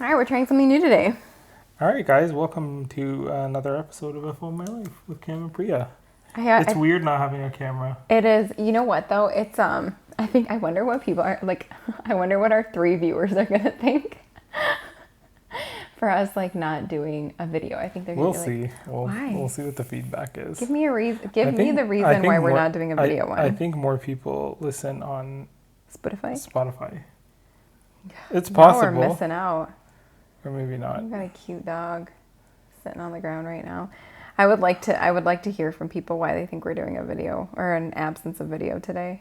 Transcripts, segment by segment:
All right, we're trying something new today. All right, guys, welcome to another episode of A Phone My Life with Cam and Priya. It's weird not having a camera. It is. You know what though? It's I wonder what people are like. I wonder what our 3 viewers are gonna think for us like not doing a video. I think they're gonna We'll see. Like, why? We'll see what the feedback is. Give me a reason. Give me the reason why we're not doing a video one. I think more people listen on Spotify. It's possible. Now we're missing out. Or maybe not. I've got a cute dog sitting on the ground right now. I would like to hear from people why they think we're doing a video or an absence of video today.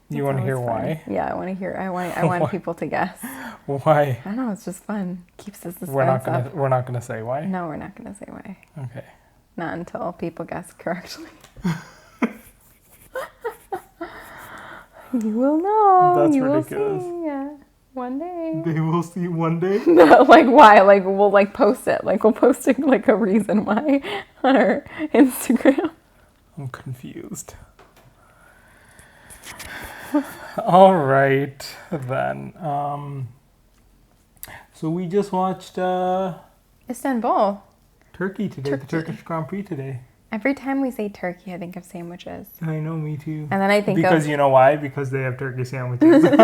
You want to hear fun. why? Yeah, I want to hear. I want people to guess. Why? I don't know. It's just fun. Keeps the suspense up. We're not gonna say why. No, we're not gonna say why. Okay. Not until people guess correctly. You will know. That's you ridiculous. Will see. Yeah. One day. They will see one day. No, like why? Like we'll like post it. Like we'll post it like a reason why on our Instagram. I'm confused. All right then. So we just watched Istanbul. Turkey today. The Turkish Grand Prix today. Every time we say turkey, I think of sandwiches. I know, me too. And then I think because you know why? Because they have turkey sandwiches. What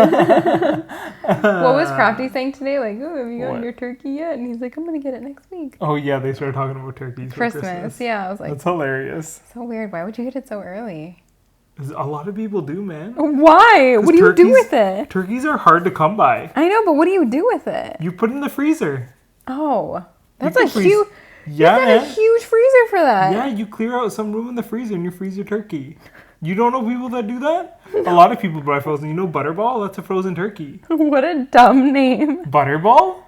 was Crafty saying today? Like, oh, have you gotten your turkey yet? And he's like, I'm gonna get it next week. Oh yeah, they started talking about turkeys for Christmas. Yeah, I was like, that's hilarious. So weird. Why would you get it so early? A lot of people do, man. Why? What do you do with it? Turkeys are hard to come by. I know, but what do you do with it? You put it in the freezer. Oh, that's a huge. Yeah, you got a huge freezer for that. Yeah, you clear out some room in the freezer and you freeze your turkey. You don't know people that do that? A lot of people buy frozen. You know Butterball? That's a frozen turkey. What a dumb name. Batterball?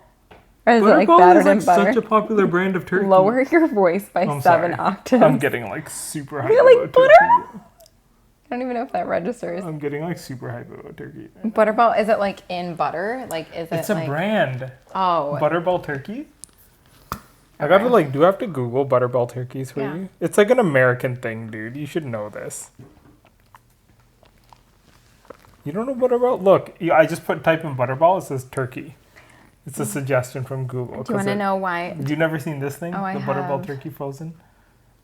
Or is it like battered in butter? Such a popular brand of turkey. Lower your voice by 7 octaves. I'm getting like super hype about turkey. I don't even know if that registers. I'm getting like super hype about turkey. Butterball, is it like in butter? Like is it It's a brand. Oh. Butterball turkey? I gotta like, do I have to Google Butterball turkeys for you? It's like an American thing, dude. You should know this. You don't know Butterball? Look, I just type in Butterball. It says turkey. It's a suggestion from Google. Do you want to know why? You never seen this thing? Oh, I have. The Butterball turkey frozen?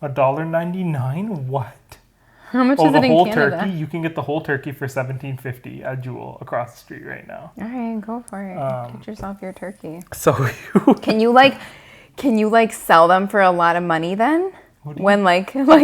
$1.99? What? How much is it in Canada? The whole turkey. You can get the whole turkey for $17.50 at Jewel across the street right now. All right, go for it. Get yourself your turkey. So Can you sell them for a lot of money then? When like you know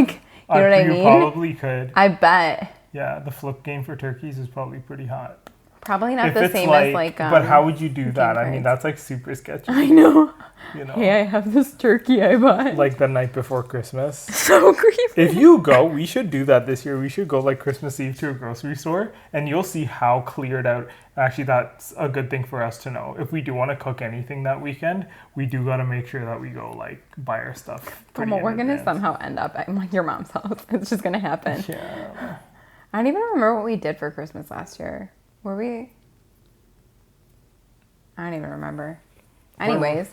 what I mean? You probably could. I bet. Yeah, the flip game for turkeys is probably pretty hot. Probably not the same as like. But how would you do that? I mean, that's like super sketchy. I know. You know. Hey, I have this turkey I bought. Like the night before Christmas. So creepy. If you go, we should do that this year. We should go like Christmas Eve to a grocery store, and you'll see how cleared out. Actually, that's a good thing for us to know. If we do want to cook anything that weekend, we do got to make sure that we go like buy our stuff. Well, we're gonna somehow end up at like your mom's house. It's just gonna happen. Yeah. I don't even remember what we did for Christmas last year. Were we? I don't even remember. Anyways.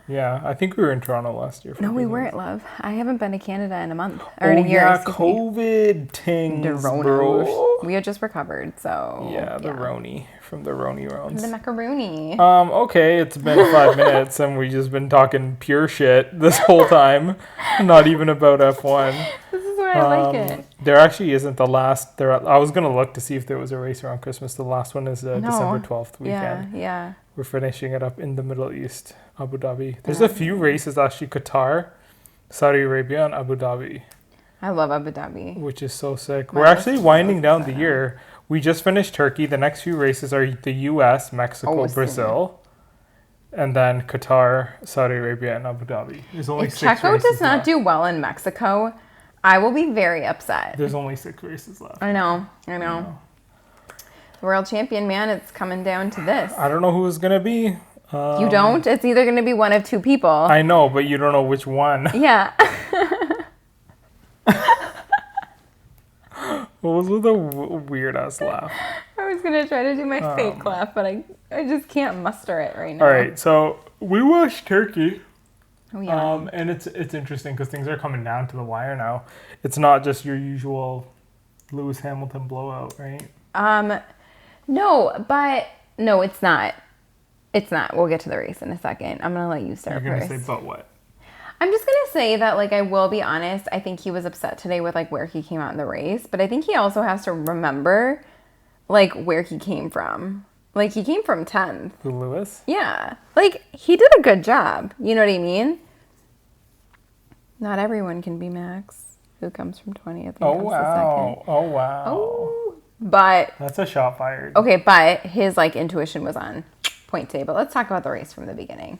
Yeah, I think we were in Toronto last year. No, we weren't, love. I haven't been to Canada in a month. Or in a year. Yeah, COVID things, bro. We had just recovered, so... Yeah, the Roni. From the Roni rounds. The macaroni. Okay, it's been 5 minutes and we've just been talking pure shit this whole time. Not even about F1. This is where I like it. There actually isn't the last... I was going to look to see if there was a race around Christmas. The last one is December 12th weekend. Yeah. We're finishing it up in the Middle East, Abu Dhabi. There's a few races, actually. Qatar, Saudi Arabia, and Abu Dhabi. I love Abu Dhabi. Which is so sick. We're actually winding down the year. We just finished Turkey. The next few races are the U.S., Mexico, Brazil, and then Qatar, Saudi Arabia, and Abu Dhabi. There's only 6 races Checo does not left. do well in Mexico, I will be very upset. There's only 6 races left. I know. World champion, man, it's coming down to this. I don't know who it's going to be. You don't? It's either going to be one of 2 people. I know, but you don't know which one. Yeah. What was with the weird-ass laugh? I was going to try to do my fake laugh, but I just can't muster it right now. All right, so we watched Turkey. Oh, yeah. And it's interesting because things are coming down to the wire now. It's not just your usual Lewis Hamilton blowout, right? No, it's not. It's not. We'll get to the race in a second. I'm going to let you start You're first. going to say, but what? I'm just going to say that, like, I will be honest. I think he was upset today with, like, where he came out in the race. But I think he also has to remember, like, where he came from. Like, he came from 10th. Who, Lewis? Yeah. Like, he did a good job. You know what I mean? Not everyone can be Max, who comes from 20th and comes to second. Oh, wow. Oh. But, That's a shot fired. okay, but his, like, intuition was on point today. But let's talk about the race from the beginning.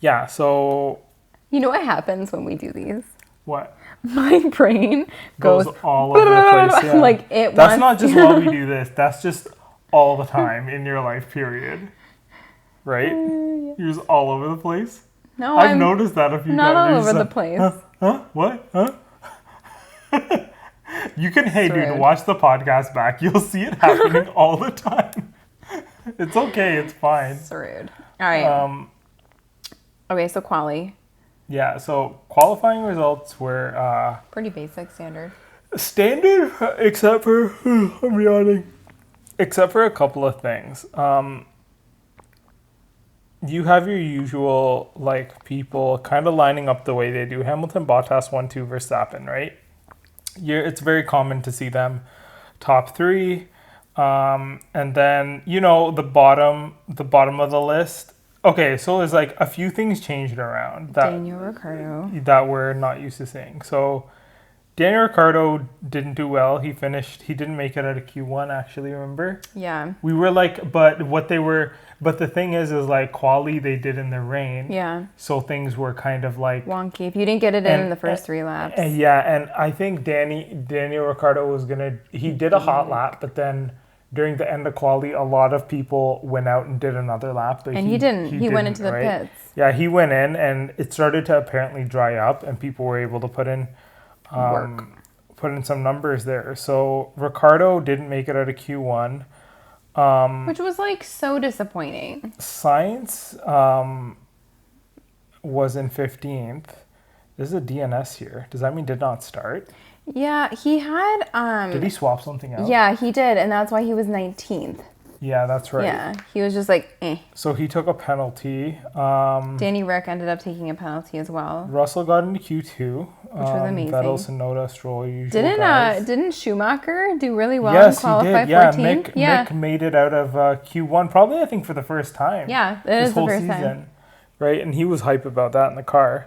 Yeah, so... You know what happens when we do these? What? My brain goes all over the place. Yeah. Like it. That's not just while we do this. That's just all the time in your life, period. Right? You're just all over the place. No, I've noticed that a few times. Not all over the place. Huh? What? Huh? You can, hey, Rude. dude, watch the podcast back. You'll see it happening all the time. It's okay. It's fine. It's rude. All right. Okay, so quali. Yeah, so qualifying results were Pretty basic, standard. standard, except for I'm yawning. Except for a couple of things. You have your usual like people kind of lining up the way they do. Hamilton, Bottas, 1-2, Verstappen, right? It's very common to see them top three, and then the bottom of the list. Okay, so there's like a few things changed around Daniel Ricciardo. that we're not used to seeing. So Daniel Ricciardo didn't do well. He didn't make it out of Q1 actually, remember? Yeah. We were like, but the thing is like quali they did in the rain. Yeah. So things were kind of like wonky. If you didn't get it in the first 3 laps. And I think Daniel Ricciardo he did a hot lap, but then during the end of quali, a lot of people went out and did another lap. And he didn't. He went into the pits. Yeah, he went in, and it started to apparently dry up, and people were able to put in some numbers there. So Ricciardo didn't make it out of Q1. Which was like so disappointing. Sainz was in 15th. This is a DNS here. Does that mean did not start? Yeah, he had... did he swap something out? Yeah, he did, and that's why he was 19th. Yeah, that's right. Yeah, he was just like, eh. So he took a penalty. Danny Rick ended up taking a penalty as well. Russell got into Q2. Which was amazing. Vettel, Tsunoda, Stroll, usual guys. Didn't Schumacher do really well yes, and qualify he did. 14th? Mick made it out of Q1, probably I think for the first time. Yeah, it is the first time. Right, and he was hype about that in the car.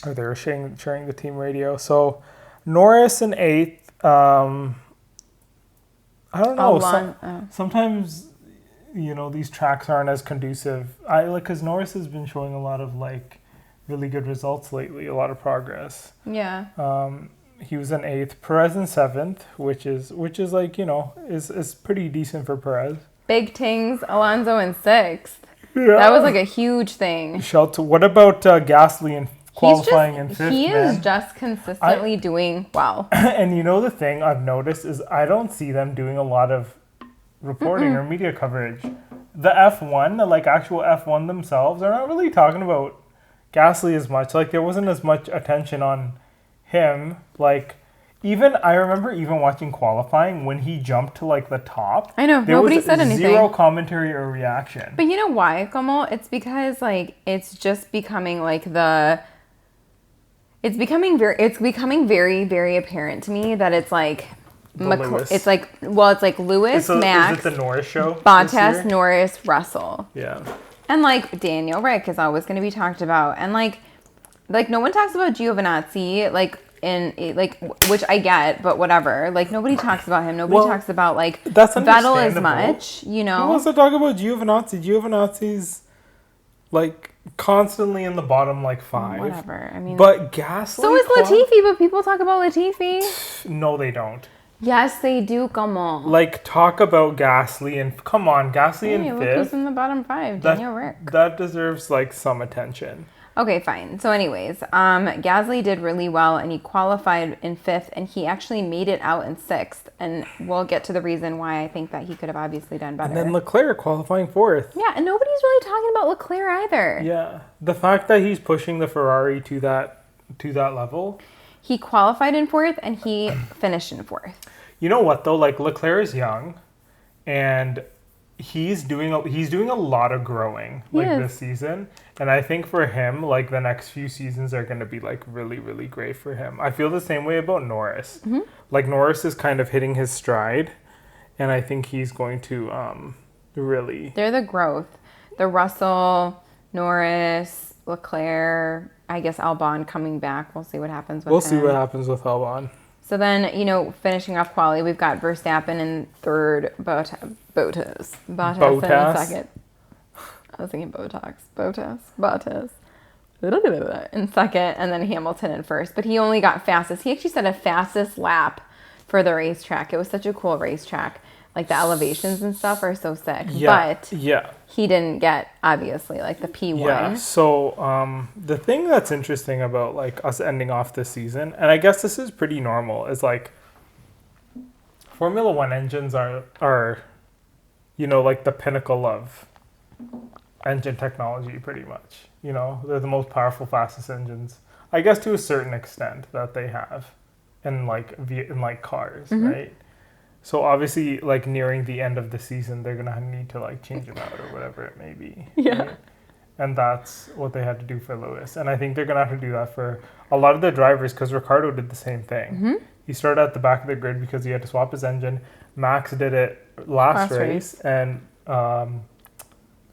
Or they were sharing the team radio. So Norris in 8th. I don't know. Sometimes, these tracks aren't as conducive. Because Norris has been showing a lot of like really good results lately, a lot of progress. Yeah. He was in 8th. Perez in 7th, which is like is pretty decent for Perez. Big Tings, Alonso in 6th. Yeah. That was like a huge thing. What about Gasly in qualifying in 5th? He is just consistently doing well. And the thing I've noticed is I don't see them doing a lot of reporting or media coverage. The F1, the like actual F1 themselves, are not really talking about Gasly as much. Like there wasn't as much attention on him. Like I remember watching qualifying when he jumped to like the top. I know, nobody said anything. Zero commentary or reaction. But you know why, Como? It's because like it's just becoming like it's becoming very, very apparent to me that it's like it's like Lewis, Max, is it the Norris show? Bottas, Norris, Russell. Yeah. And like Daniel Rick is always going to be talked about, and like no one talks about Giovinazzi, which I get, but whatever. Like nobody talks about him. Nobody talks about like Vettel as much. Who wants to talk about Giovinazzi? Giovinazzi's like constantly in the bottom like 5. Whatever. I mean, but Gasly. So is Latifi, but people talk about Latifi. No, they don't. Yes, they do. Come on. Like talk about Gasly and come on, Gasly in 5th. Look who's in the bottom 5. Daniel Rick. That deserves like some attention. Okay, fine. So anyways, Gasly did really well and he qualified in 5th and he actually made it out in 6th. And we'll get to the reason why I think that he could have obviously done better. And then Leclerc qualifying 4th. Yeah, and nobody's really talking about Leclerc either. Yeah. The fact that he's pushing the Ferrari to that level. He qualified in 4th and he finished in 4th. You know what though? Like Leclerc is young and he's doing a lot of growing this season, and I think for him like the next few seasons are going to be like really really great for him. I feel the same way about Norris. Like Norris is kind of hitting his stride, and I think he's going to really. They're the growth. The Russell, Norris, Leclerc, I guess Albon coming back. We'll see what happens with him. We'll see what happens with Albon. So then, finishing off quali, we've got Verstappen in third, Bottas in second. I was thinking Bottas in second, and then Hamilton in first. But he only got fastest. He actually set a fastest lap for the racetrack. It was such a cool racetrack. Like the elevations and stuff are so sick. Yeah, but he didn't get, obviously, like the P1. Yeah, so the thing that's interesting about like us ending off this season, and I guess this is pretty normal, is like Formula One engines are like the pinnacle of engine technology pretty much. They're the most powerful, fastest engines, I guess to a certain extent, that they have in cars, right? So obviously, like nearing the end of the season, they're gonna need to like change them out or whatever it may be. Yeah. Right? And that's what they had to do for Lewis, and I think they're gonna have to do that for a lot of the drivers because Ricciardo did the same thing. He started at the back of the grid because he had to swap his engine. Max did it last race, and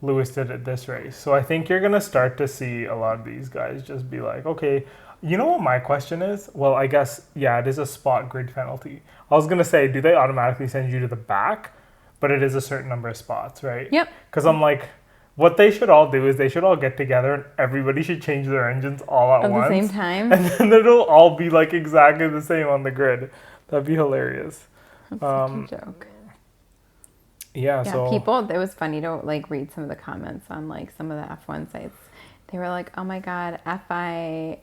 Lewis did it this race. So I think you're gonna start to see a lot of these guys just be like, okay. You know what my question is? Well, I guess, it is a spot grid penalty. I was going to say, do they automatically send you to the back? But it is a certain number of spots, right? Yep. Because I'm like, what they should all do is they should all get together and everybody should change their engines all at once. At the same time? And then it'll all be like exactly the same on the grid. That'd be hilarious. That's such a joke. Yeah, so... People, it was funny to like read some of the comments on like some of the F1 sites. They were like, oh my God, FI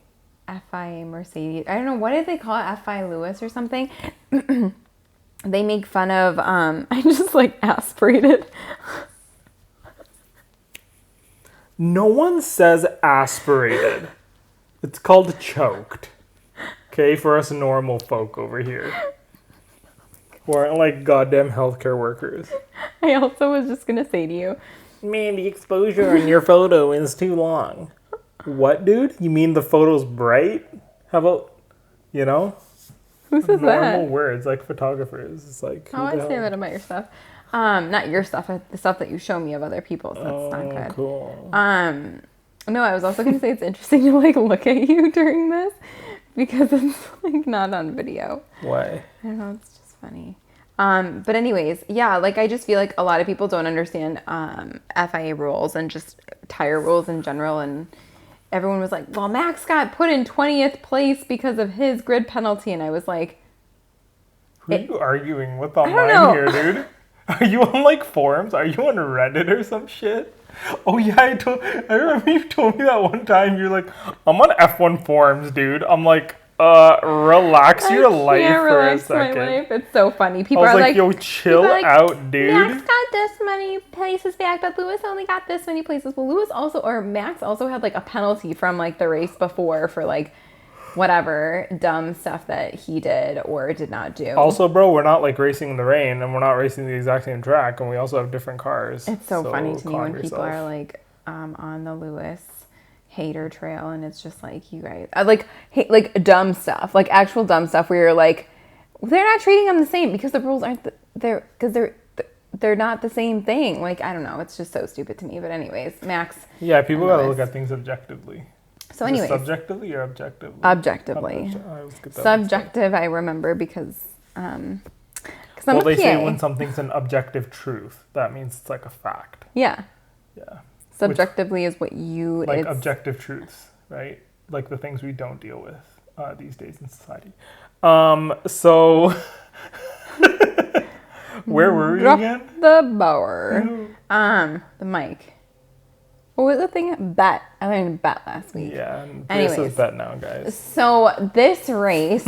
Mercedes. I don't know, what did they call it? FI Lewis or something? They make fun of, I just like aspirated. No one says aspirated. It's called choked. Okay, for us normal folk over here. Who aren't like goddamn healthcare workers. I also was just going to say to you, man, the exposure on your photo is too long. What, dude? You mean the photo's bright? How about, Who says that? Normal words, like photographers. It's like, I say that about your stuff. Not your stuff, the stuff that you show me of other people's. That's not good. Cool. No, I was also going to say it's interesting to like look at you during this because it's like not on video. Why? I don't know, it's just funny. But anyways, like I just feel like a lot of people don't understand FIA rules and just tire rules in general, and everyone was like, well, Max got put in 20th place because of his grid penalty, and I was like, who are you arguing with online here, dude? Are you on like forums? Are you on Reddit or some shit? Oh yeah, I remember you told me that one time. You're like, I'm on F1 forums, dude. I'm like, relax your life for a second. My life. It's so funny. People are like, yo, chill out, dude. Max got this many places back, but Lewis only got this many places. Well, Max also had like a penalty from like the race before for like whatever dumb stuff that he did or did not do. Also, bro, we're not like racing in the rain, and we're not racing the exact same track, and we also have different cars. It's so funny to me when people are like on the Lewis hater trail, and it's just like, you guys like dumb stuff, like actual dumb stuff where you're like, they're not treating them the same because the rules aren't they're not the same thing. Like, I don't know, it's just so stupid to me. But anyways, Max, people gotta look at things objectively. So anyways, subjectively or objectively? Objectively. Subjective, I remember because I'm a they PA. say when something's an objective truth, that means it's like a fact. Yeah. Yeah. Subjectively is what you... Like objective truths, right? Like the things we don't deal with these days in society. So... Where were we again? The bower. The mic. What was the thing? Bet. I learned bet last week. Yeah, and Perez is bet now, guys. So this race...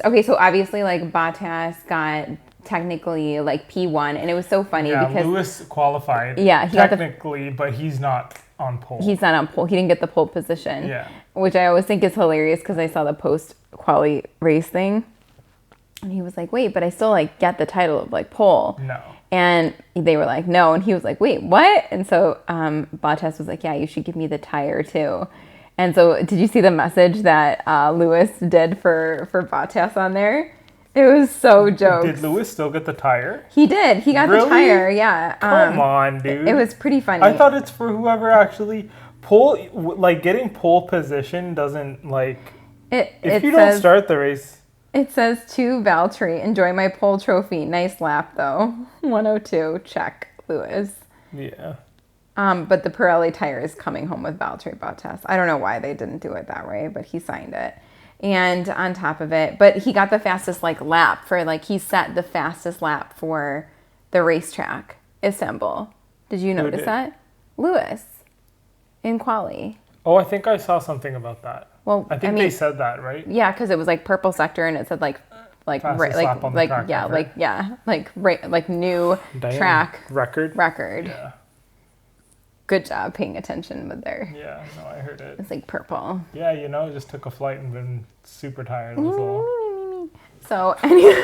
okay, so obviously like Bottas got... technically like P1, and it was so funny because Lewis qualified technically, but he's not on pole. He's not on pole. He didn't get the pole position. Yeah. Which I always think is hilarious because I saw the post quali race thing. And he was like, wait, but I still like get the title of like pole. No. And they were like, no. And he was like, wait, what? And so Bottas was like, yeah, you should give me the tire too. And so did you see the message that Lewis did for Bottas on there? It was so jokes. Did Lewis still get the tire? He did. He got the tire, yeah. Come on, dude. It was pretty funny. I thought it's for whoever actually getting pole position doesn't if you don't start the race. It says to Valtteri, enjoy my pole trophy. Nice lap though. 102, check, Lewis. Yeah. But the Pirelli tire is coming home with Valtteri Bottas. I don't know why they didn't do it that way, but he signed it. And on top of it, but he got the fastest lap for he set the fastest lap for the racetrack, Istanbul. Did you notice that? Lewis in quali. Oh, I think I saw something about that. Well, I think they said that, right? Yeah, because it was purple sector and it said new track record. Yeah. Good job paying attention with their. Yeah, no, I heard it. It's purple. Yeah, just took a flight and been super tired. So anyway.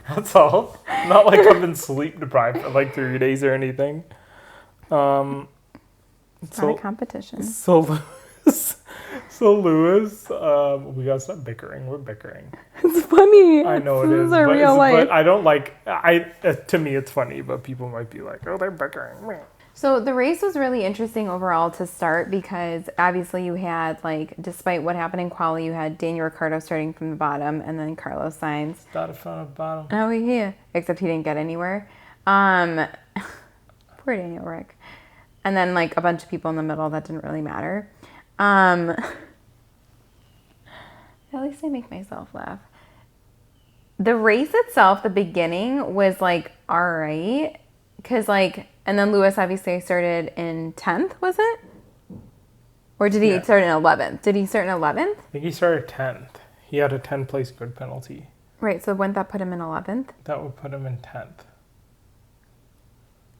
That's all. Not like I've been sleep deprived for 3 days or anything. It's not a competition. So Lewis, we gotta stop bickering. We're bickering. It's funny. I know it is. Real life. But I don't to me it's funny, but people might be like, oh, they're bickering. So the race was really interesting overall to start because obviously you had despite what happened in quali, you had Daniel Ricciardo starting from the bottom and then Carlos Sainz. Started from the bottom. Oh yeah. Except he didn't get anywhere. Poor Daniel Rick. And then a bunch of people in the middle that didn't really matter. At least I make myself laugh. The race itself, the beginning was alright. Cause and then Lewis obviously started in 10th, was it? Or did he start in 11th? Did he start in 11th? I think he started 10th. He had a 10-place grid penalty. Right, so wouldn't that put him in 11th? That would put him in 10th.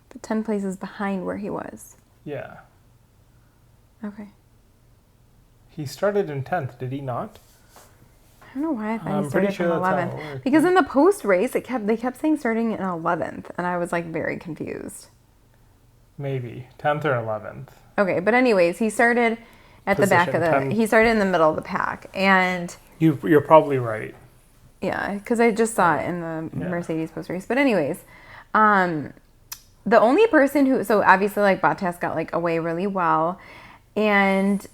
But 10 places behind where he was. Yeah. Okay. He started in 10th, did he not? I don't know why I thought he started from 11th. Because in the post race, they kept saying starting in 11th, and I was very confused. Maybe 10th or 11th. Okay, but anyways, he started at the back of he started in the middle of the pack, and you're probably right. Yeah, because I just saw it in the Mercedes post race. But anyways, the only person so obviously Bottas got away really well, and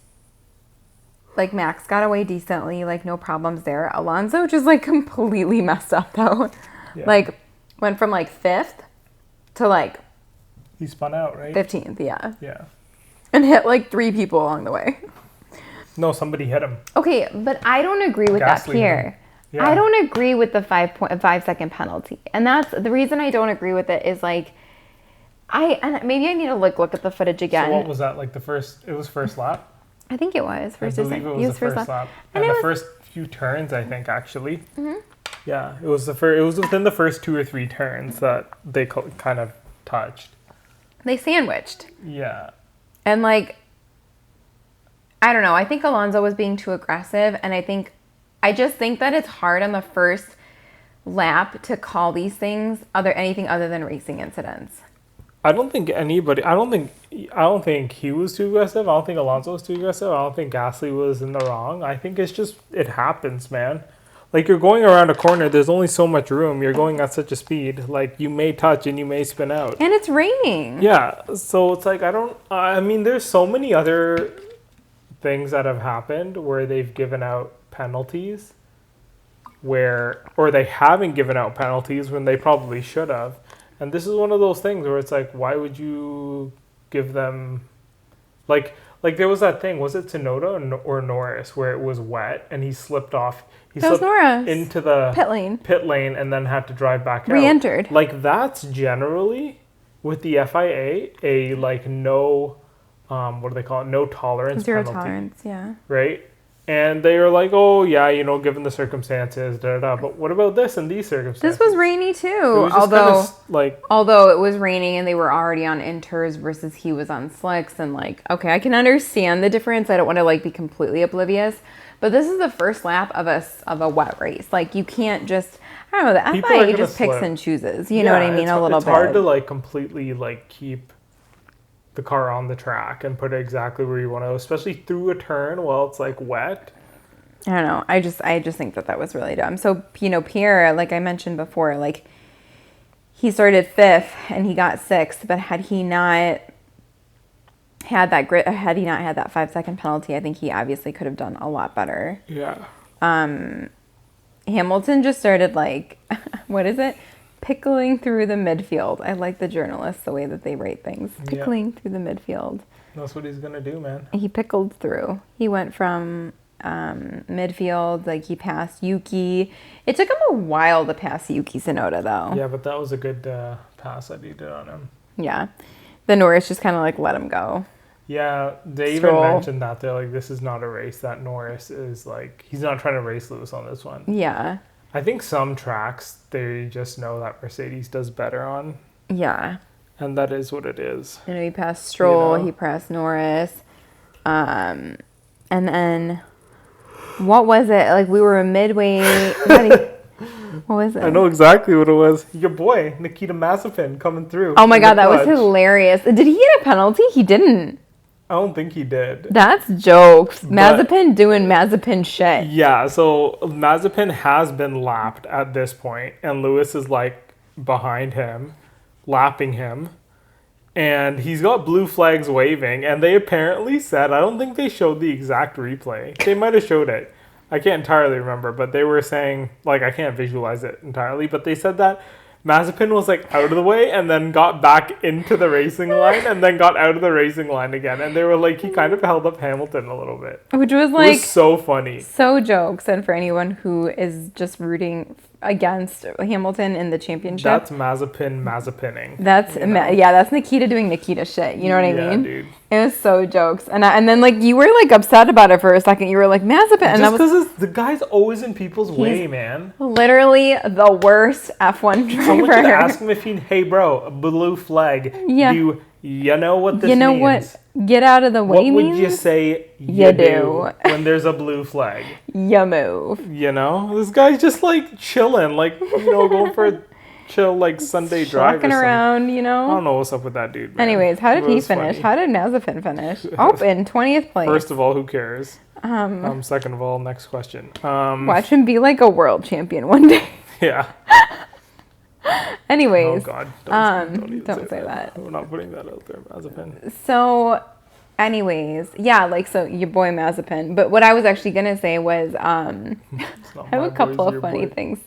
Max got away decently, no problems there. Alonso just completely messed up though. Yeah. Went from 5th to he spun out, right? 15th, yeah. Yeah. And hit 3 people along the way. No, somebody hit him. Okay, but I don't agree with that, Pierre. Yeah. I don't agree with the 5-second penalty. And that's the reason I don't agree with it is maybe I need to look at the footage again. So what was that? It was first lap? I think it was. I believe it was the first lap. And the first few turns, I think, actually. Mm-hmm. Yeah, it was it was within the first 2 or 3 turns that they kind of touched. They sandwiched. Yeah. And I don't know. I think Alonso was being too aggressive, and I just think that it's hard on the first lap to call these things anything other than racing incidents. I don't think he was too aggressive. I don't think Alonso was too aggressive. I don't think Gasly was in the wrong. I think it's just, it happens, man. You're going around a corner, there's only so much room. You're going at such a speed. You may touch and you may spin out. And it's raining. Yeah. So it's there's so many other things that have happened where they've given out penalties or they haven't given out penalties when they probably should have. And this is one of those things where it's why would you give them there was that thing, was it Tsunoda or Norris, where it was wet and he slipped off. He slipped Norris. Into the pit lane and then had to drive back out. Re-entered. That's generally with the FIA a no, what do they call it? No tolerance Zero penalty. Tolerance, yeah. Right? And they are oh yeah, given the circumstances, But what about this and these circumstances? This was rainy too. Although it was raining and they were already on inters versus he was on slicks, and okay, I can understand the difference. I don't want to be completely oblivious, But this is the first lap of a wet race. Like, you can't just, I don't know, the People are FIA gonna just picks slip. and chooses. You know what I mean? A little bit. It's hard to like completely like keep the car on the track and put it exactly where you want to, especially through a turn while it's like wet. I don't know. I just think that was really dumb. So, you know, Pierre, like I mentioned before, like, he started 5th and he got 6th, but had he not had that 5-second penalty, I think he obviously could have done a lot better. Yeah. Hamilton just started like, what is it? Pickling through the midfield. I like the journalists, the way that they write things. Pickling through the midfield. That's what he's going to do, man. He pickled through. He went from midfield, like he passed Yuki. It took him a while to pass Yuki Tsunoda, though. Yeah, but that was a good pass that he did on him. Yeah. The Norris just kind of like let him go. Yeah, they Stroll. even mentioned that. They're like, this is not a race that Norris is like, he's not trying to race Lewis on this one. Yeah. I think some tracks, they just know that Mercedes does better on. Yeah. And that is what it is. You know, he passed Stroll, You know? he passed Norris. And then, what was it? Like, we were midway. What was it? I know exactly what it was. Your boy, Nikita Mazepin, coming through. Oh my God, that was hilarious. Did he get a penalty? He didn't. I don't think he did. That's jokes. Mazepin doing Mazepin shit. Yeah, so Mazepin has been lapped at this point, and Lewis is like behind him, lapping him, and he's got blue flags waving, and they apparently said, I don't think they showed the exact replay. They might have showed it. I can't entirely remember, but they were saying, like, I can't visualize it entirely, but they said that Mazepin was like out of the way and then got back into the racing line and then got out of the racing line again. And they were like, he kind of held up Hamilton a little bit. Which was like, it was so funny. So jokes. And for anyone who is just rooting against Hamilton in the championship. That's Mazepinning. That's, you know? Yeah, that's Nikita doing Nikita shit. You know what I mean? Dude. It was so jokes. And then like you were like upset about it for a second. You were like, Mazepin. And just because the guy's always in people's way, man. Literally the worst F1 driver. Someone should ask him if hey bro, a blue flag. Yeah. You know what this means? You know what get out of the way means? What would you say you do when there's a blue flag? You move. You know? This guy's just like chilling, like, you know, going for a chill like Sunday drive walking around, you know? I don't know what's up with that dude, man. Anyways, how did he finish? Funny. How did Mazepin finish? Oh, in 20th place. First of all, who cares? Second of all, next question. Watch him be like a world champion one day. Yeah. Anyways. Oh God. Don't say that. We're not putting that out there, Mazepin. So, anyways, yeah, like, so your boy Mazepin. But what I was actually going to say was, I have a couple of funny things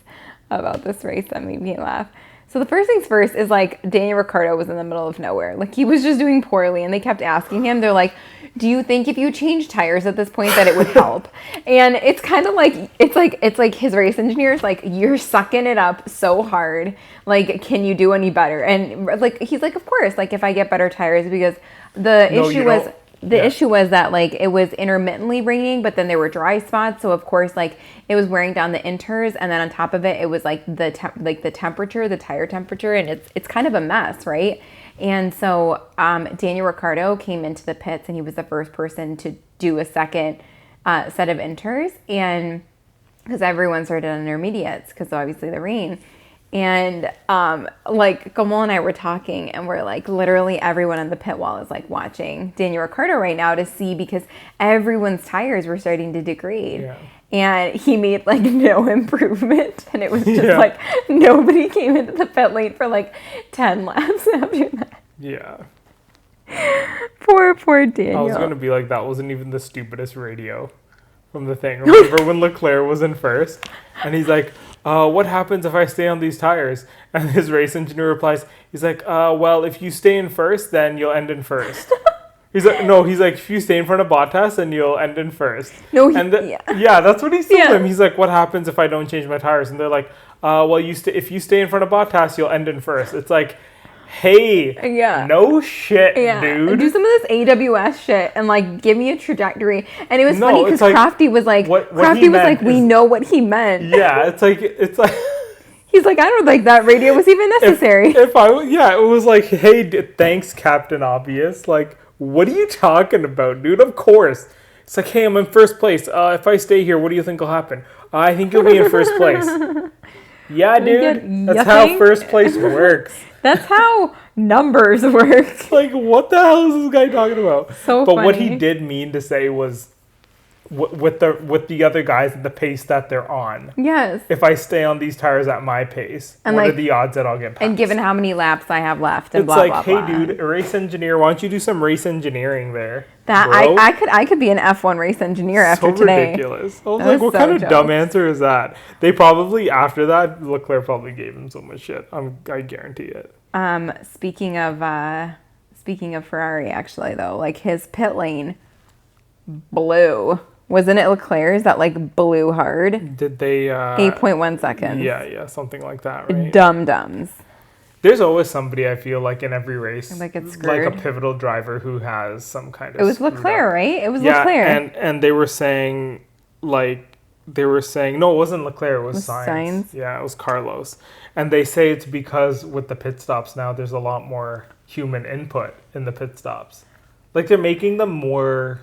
about this race that made me laugh. So the first things first is like Daniel Ricciardo was in the middle of nowhere. Like he was just doing poorly and they kept asking him, they're like, do you think if you change tires at this point that it would help? And it's kind of like, it's like his race engineer's like, you're sucking it up so hard. Like, can you do any better? And like, he's like, of course, like if I get better tires, because the issue was that like it was intermittently raining, but then there were dry spots. So of course, like it was wearing down the inters, and then on top of it, it was like the temperature, the tire temperature, and it's kind of a mess, right? And so Daniel Ricciardo came into the pits, and he was the first person to do a second set of inters, and because everyone started on intermediates because obviously the rain. And like Kamal and I were talking, and we're like, literally everyone in the pit wall is like watching Daniel Ricciardo right now to see, because everyone's tires were starting to degrade. Yeah. And he made like no improvement, and it was just like nobody came into the pit lane for like 10 laps after that. Yeah. Poor Daniel. I was gonna be like, that wasn't even the stupidest radio from the thing. Remember when Leclerc was in first, and he's like, what happens if I stay on these tires? And his race engineer replies, he's like, well, if you stay in first, then you'll end in first. He's like, if you stay in front of Bottas, then you'll end in first. No, yeah, that's what he told him. He's like, what happens if I don't change my tires? And they're like, well, if you stay in front of Bottas, you'll end in first. It's like, hey, no shit, dude. Do some of this AWS shit and like give me a trajectory. And it was funny because like, Crafty was like, we know what he meant. Yeah, it's like. He's like, I don't think that radio was even necessary. It was like, hey, thanks, Captain Obvious. Like, what are you talking about, dude? Of course. It's like, hey, I'm in first place. If I stay here, what do you think will happen? I think you'll be in first place. Yeah, dude. That's how first place works. That's how numbers work. Like, what the hell is this guy talking about? So but funny. What he did mean to say was, with the other guys at the pace that they're on. Yes. If I stay on these tires at my pace, and what are the odds that I'll get past? And given how many laps I have left, and it's blah, like, blah, hey, blah. dude, race engineer, why don't you do some race engineering there? That bro? I could be an F1 race engineer after today. Ridiculous. I was like, what kind of dumb answer is that? They probably, after that, Leclerc probably gave him so much shit. I guarantee it. Speaking of Ferrari, actually, though, like his pit lane blew. Wasn't it Leclerc's that like blew hard? Did they 8.1 seconds. Yeah, something like that, right? Dum-dums. There's always somebody, I feel like, in every race, like it's like a screwed. pivotal driver who has some kind of. It was Leclerc, right? It was Leclerc. and they were saying no, it wasn't Leclerc, it was Sainz. Yeah, it was Carlos. And they say it's because with the pit stops now, there's a lot more human input in the pit stops. Like they're making them more.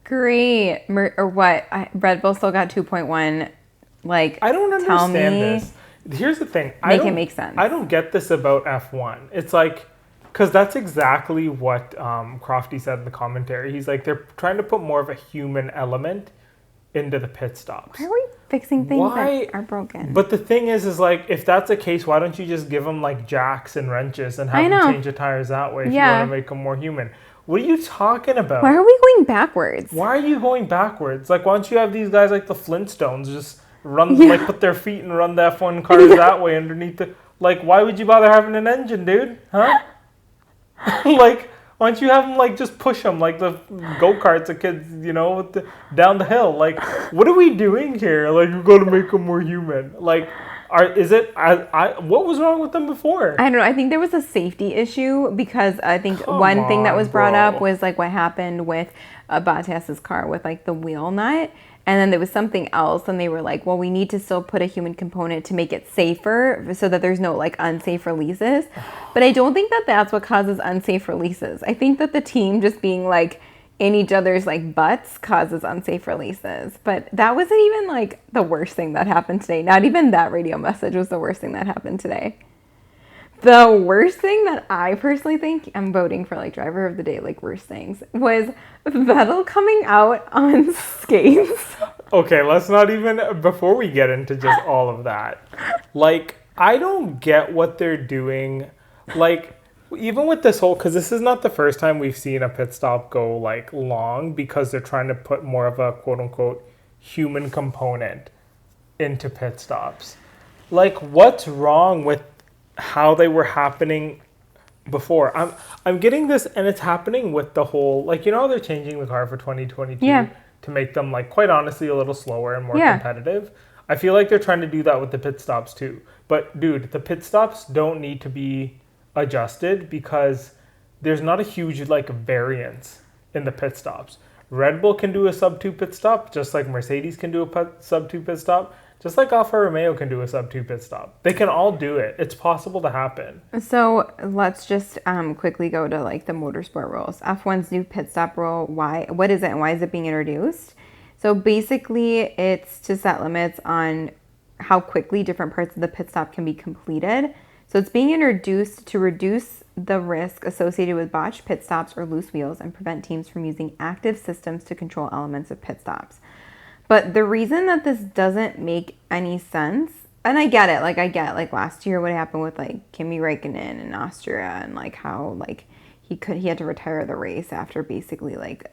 Great. Or what? Red Bull still got 2.1. Like, I don't understand this. Here's the thing. Make it make sense. I don't get this about F1. It's like, because that's exactly what Crofty said in the commentary. He's like, they're trying to put more of a human element into the pit stops. Why are we fixing things that are broken? But the thing is like, if that's the case, why don't you just give them like jacks and wrenches and have them change the tires that way if you want to make them more human? What are you talking about? Why are we going backwards? Why are you going backwards? Like, why don't you have these guys like the Flintstones just run, like put their feet and run the F1 cars that way underneath the... Like, why would you bother having an engine, dude? Huh? Like, why don't you have them, like, just push them like the go-karts the kids, you know, down the hill? Like, what are we doing here? Like, we've got to make them more human. Like... what was wrong with them before? I don't know. I think there was a safety issue because I think one thing that was brought up was like what happened with Bottas's car with like the wheel nut. And then there was something else and they were like, well, we need to still put a human component to make it safer so that there's no like unsafe releases. But I don't think that that's what causes unsafe releases. I think that the team just being like in each other's like butts causes unsafe releases. But that wasn't even like the worst thing that happened today. Not even that radio message was the worst thing that happened today. The worst thing that I personally think, I'm voting for like driver of the day, like worst things, was Vettel coming out on skates. Okay, let's not even, before we get into just all of that, like, I don't get what they're doing. Like, even with this whole, because this is not the first time we've seen a pit stop go like long because they're trying to put more of a quote unquote human component into pit stops. Like, what's wrong with how they were happening before? I'm getting this, and it's happening with the whole, like, you know, they're changing the car for 2022 to make them, like, quite honestly a little slower and more competitive. I feel like they're trying to do that with the pit stops too. But dude, the pit stops don't need to be adjusted because there's not a huge like variance in the pit stops. Red Bull can do a sub 2 pit stop just like Mercedes can do a sub 2 pit stop, just like Alfa Romeo can do a sub 2 pit stop. They can all do it. It's possible to happen. So let's just quickly go to like the motorsport rules. F1's new pit stop rule. What is it and why is it being introduced? So basically it's to set limits on how quickly different parts of the pit stop can be completed. So it's being introduced to reduce the risk associated with botched pit stops or loose wheels and prevent teams from using active systems to control elements of pit stops. But the reason that this doesn't make any sense, and I get it, like last year what happened with like Kimi Räikkönen in Austria and like how like he had to retire the race after basically like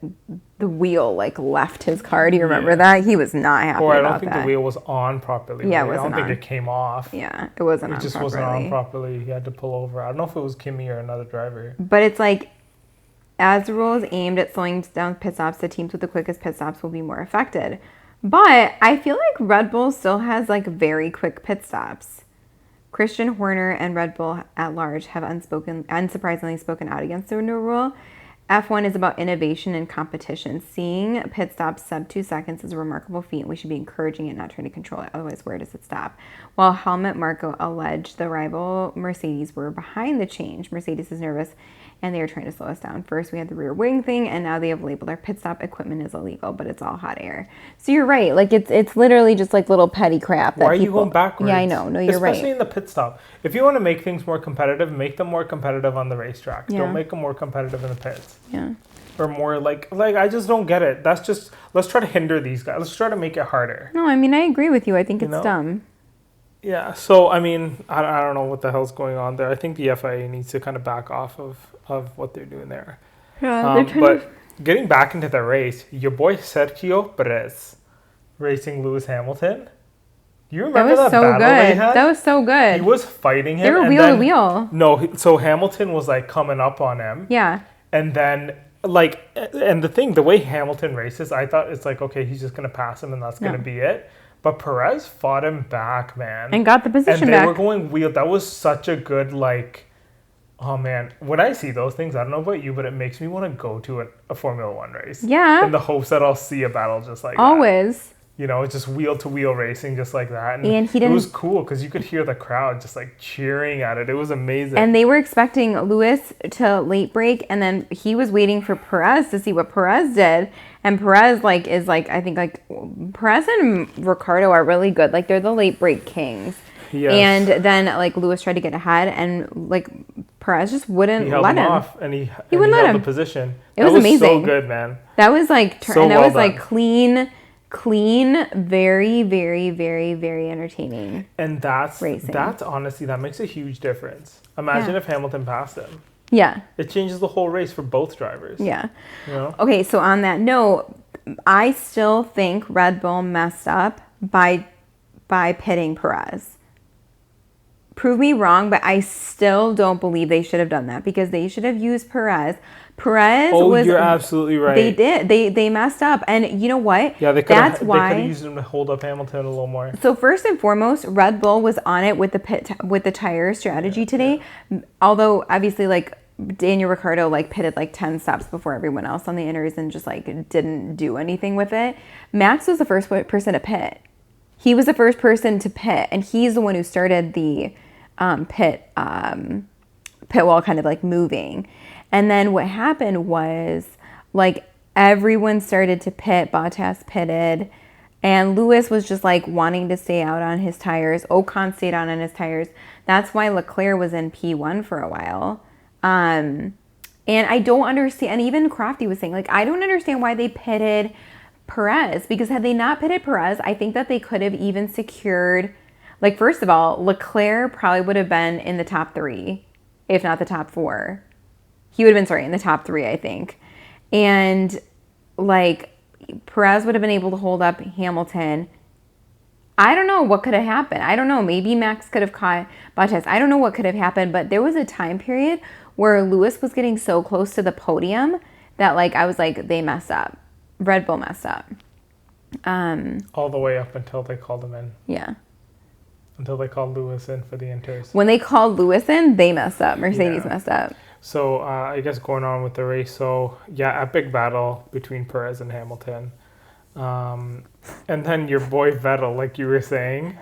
the wheel like left his car. Do you remember that? He was not happy about that. Or I don't think the wheel was on properly. Yeah, right? I don't think it came off. Yeah, it wasn't on properly. It just wasn't on properly. He had to pull over. I don't know if it was Kimi or another driver. But it's like, as the rule is aimed at slowing down pit stops, the teams with the quickest pit stops will be more affected. But I feel like Red Bull still has like very quick pit stops. Christian Horner and Red Bull at large have unsurprisingly spoken out against the new rule. F1 is about innovation and competition. Seeing pit stops sub 2 seconds is a remarkable feat, and we should be encouraging it, not trying to control it. Otherwise, where does it stop? While Helmut Marko alleged the rival Mercedes were behind the change, Mercedes is nervous and they are trying to slow us down. First, we had the rear wing thing, and now they have labeled our pit stop equipment as illegal, but it's all hot air. So you're right. Like, it's literally just like little petty crap. Why are you going backwards? Yeah, I know. No, you're right. Especially in the pit stop. If you want to make things more competitive, make them more competitive on the racetracks. Yeah. Don't make them more competitive in the pits. Yeah. Or more like I just don't get it. That's just, let's try to hinder these guys. Let's try to make it harder. No, I mean, I agree with you. I think it's dumb. Yeah, so I mean, I don't know what the hell's going on there. I think the FIA needs to kind of back off of what they're doing there. Yeah, but getting back into the race, your boy Sergio Perez racing Lewis Hamilton. Do you remember that battle they had? That was so good. He was fighting him. They were wheel to wheel. No, so Hamilton was like coming up on him. Yeah. And then the way Hamilton races, I thought it's like, okay, he's just going to pass him and that's going to be it. But Perez fought him back, man. And got the position back. And they were going wheel. That was such a good, like, oh, man. When I see those things, I don't know about you, but it makes me want to go to a Formula One race. Yeah. In the hopes that I'll see a battle just like that. Always. You know, it's just wheel-to-wheel racing just like that. And it was cool because you could hear the crowd just like cheering at it. It was amazing. And they were expecting Lewis to late break, and then he was waiting for Perez to see what Perez did. And Perez I think Perez and Ricardo are really good. Like, they're the late break kings. Yes. And then like Lewis tried to get ahead, and like Perez just wouldn't let him. Off, and he wouldn't let him. The position. It was amazing. So good, man. That was like clean, very, very, very, very entertaining. And that's racing. That's honestly, that makes a huge difference. Imagine if Hamilton passed him. Yeah. It changes the whole race for both drivers. Yeah. You know? Okay, so on that note, I still think Red Bull messed up by pitting Perez. Prove me wrong, but I still don't believe they should have done that, because they should have used Perez. You're absolutely right. They did. They messed up. And you know what? Yeah, they could have used him to hold up Hamilton a little more. So first and foremost, Red Bull was on it with the tire strategy today. Yeah. Although obviously, like, Daniel Ricciardo pitted 10 stops before everyone else on the inners and just didn't do anything with it. Max was the first person to pit. He was the first person to pit, and he's the one who started the pit wall kind of moving. And then what happened was everyone started to pit. Bottas pitted, and Lewis was just wanting to stay out on his tires. Ocon stayed on his tires. That's why Leclerc was in P1 for a while. And I don't understand. And even Crofty was saying I don't understand why they pitted Perez, because had they not pitted Perez, I think that they could have even secured. First of all, Leclerc probably would have been in the top 3, if not the top 4. He would have been, in the top 3, I think. And, Perez would have been able to hold up Hamilton. I don't know what could have happened. I don't know. Maybe Max could have caught Bottas. I don't know what could have happened, but there was a time period where Lewis was getting so close to the podium that, I was they messed up. Red Bull messed up. All the way up until they called him in. Yeah. Until they called Lewis in for the inters. When they called Lewis in, they messed up. Mercedes messed up. So I guess going on with the race. So yeah, epic battle between Perez and Hamilton. And then your boy Vettel, like you were saying,